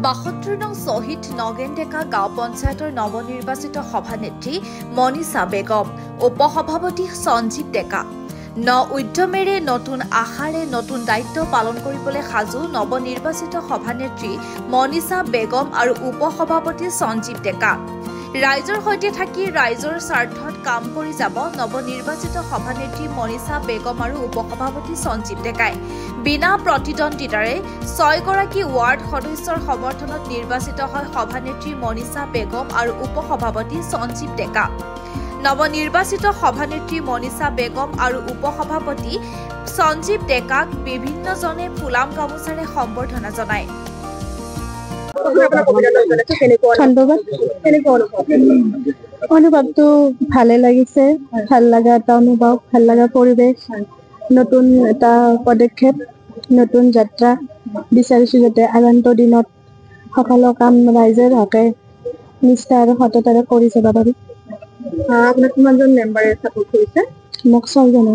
72 নং শহীদ নগেন ডেকা গাঁও পঞ্চায়তৰ নৱনিৰ্বাচিত সভানেত্ৰী মনীষা বেগম, উপসভাপতি সঞ্জীৱ ডেকা। উদ্যমেৰে নতুন আশাৰে নতুন দায়িত্ব পালন কৰিবলৈ সাজু নৱনিৰ্বাচিত সভানেত্ৰী মনীষা বেগম আৰু উপসভাপতি সঞ্জীৱ ডেকা। ৰাইজৰ সৈতে থাকি ৰাইজৰ স্বাৰ্থত কাম কৰি যাব নৱনিৰ্বাচিত সভানেত্ৰী মনীষা বেগম আৰু উপসভাপতি সঞ্জীৱ ডেকাই। বিনা প্ৰতিদ্বন্দ্বিতাৰে 6 গৰাকী ৱাৰ্ড সদস্যৰ সমৰ্থনত নিৰ্বাচিত হয় সভানেত্ৰী মনীষা বেগম আৰু উপসভাপতি সঞ্জীৱ ডেকা। নৱনিৰ্বাচিত সভানেত্ৰী মনীষা বেগম আৰু উপসভাপতি সঞ্জীৱ ডেকাক বিভিন্নজনে ফুলাম গামোচাৰে সম্বৰ্ধনা জনায়। অনুভৱটো ভালে লাগিছে, ভাল লগা এটা অনুভৱ, ভাল লগা পৰিৱেশ, নতুন এটা পদক্ষেপ, নতুন যাত্ৰা বিচাৰিছো যাতে আগন্তুক দিনত সকলো কাম ৰাইজৰ হকে নিষ্ঠা আৰু সততাৰে কৰি যাব পাৰি। আপোনাক কিমানজন মেম্বাৰে সাপোৰ্ট কৰিছে? মোক 6 জনে।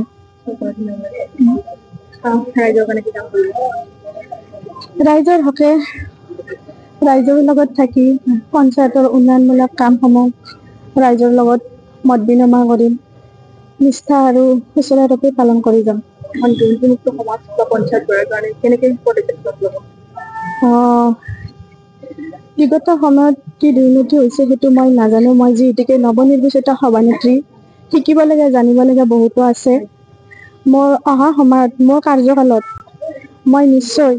ৰাইজৰ কাৰণে কি কাম কৰিব? ৰাইজৰ হকে ৰাইজৰ লগত থাকি পঞ্চায়তৰ উন্নয়নমূলক কামসমূহ ৰাইজৰ লগত মত বিনিময় কৰিম, নিষ্ঠা আৰু সুচাৰুৰূপে পালন কৰি যাম। এখন দুৰ্নীতিমুক্ত সমাজ বা পঞ্চায়ত গঢ়াৰ কাৰণে কেনেকৈ পদক্ষেপ ল'ব? বিগত সময়ত কি দুৰ্নীতি হৈছে সেইটো মই নাজানো। মই যিহেতুকে নৱনিৰ্বাচিত সভানেত্ৰী, শিকিব লাগে, জানিব লাগে বহুতো আছে। মোৰ অহা সময়ত মোৰ কাৰ্যকালত মই নিশ্চয়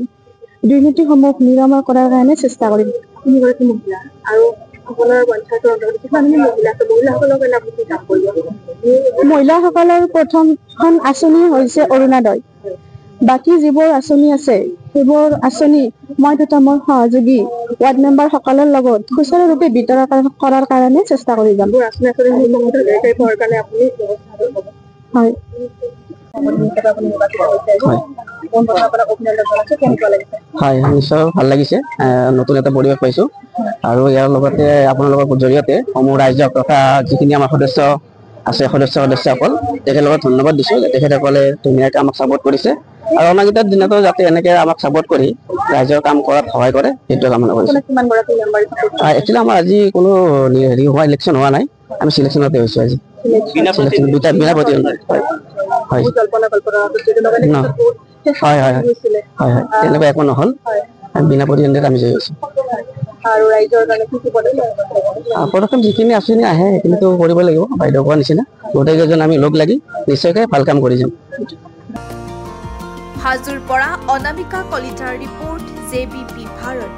দুৰ্নীতিসমূহ নিৰাময় কৰাৰ কাৰণে চেষ্টা কৰিম। তিনিগৰাকী মহিলা আৰু সকলোৰে পঞ্চায়তৰ অন্তৰ্গত কিমানখিনি মহিলা আছে, মহিলাসকলৰ কাৰণে আপুনি কি কাম কৰিব? মহিলাসকলৰ প্ৰথমখন আঁচনি হৈছে অৰুণোদয়। বাকী যিবোৰ আঁচনি আছে সেইবোৰ আঁচনি মই তথা মোৰ সহযোগী ৱাৰ্ড মেম্বাৰ সকলৰ লগত সুচাৰুৰূপে বিতৰণ কৰাৰ কাৰণে চেষ্টা কৰি যাম। হয়। হয়, নিশ্চয় ভাল লাগিছে। নতুন এটা পৰিৱেশ পাইছো আৰু ইয়াৰ লগতে আপোনালোকৰ জৰিয়তে সমূহ ৰাইজক তথা যিখিনি আমাৰ সদস্য আছে সদস্যসকল তেখেতলোকক ধন্যবাদ দিছো। তেখেতসকলে ধুনীয়াকৈ আমাক ছাপোৰ্ট কৰিছে আৰু অনাগত দিনতো যাতে এনেকৈ আমাক ছাপোৰ্ট কৰি ৰাইজৰ কাম কৰাত সহায় কৰে সেইটোৱে কামনা কৰিছো। একচুৱেলি আমাৰ আজি কোনো হেৰি হোৱা ইলেকশ্যন হোৱা নাই, আমি চিলেকশ্যনতে হৈছো আজি। বিনা প্ৰতিদ্বন্দ্বিতা। হয় হয় হয় হয়, তেনেকুৱা একো নহ'ল, বিনা প্ৰতিদ্বন্দ্বিতাত আমি জয়ী হৈছো। পদক্ষেপ যিখিনি আঁচনি আহে সেইখিনিতো কৰিব লাগিব, বাইদেউ কোৱাৰ নিচিনা গোটেইকেইজন আমি লগ লাগি নিশ্চয়কৈ ভাল কাম কৰি যাম। হাজোৰ পৰা অনামিকা কলিতাৰ ৰিপৰ্ট, JBP ভাৰত।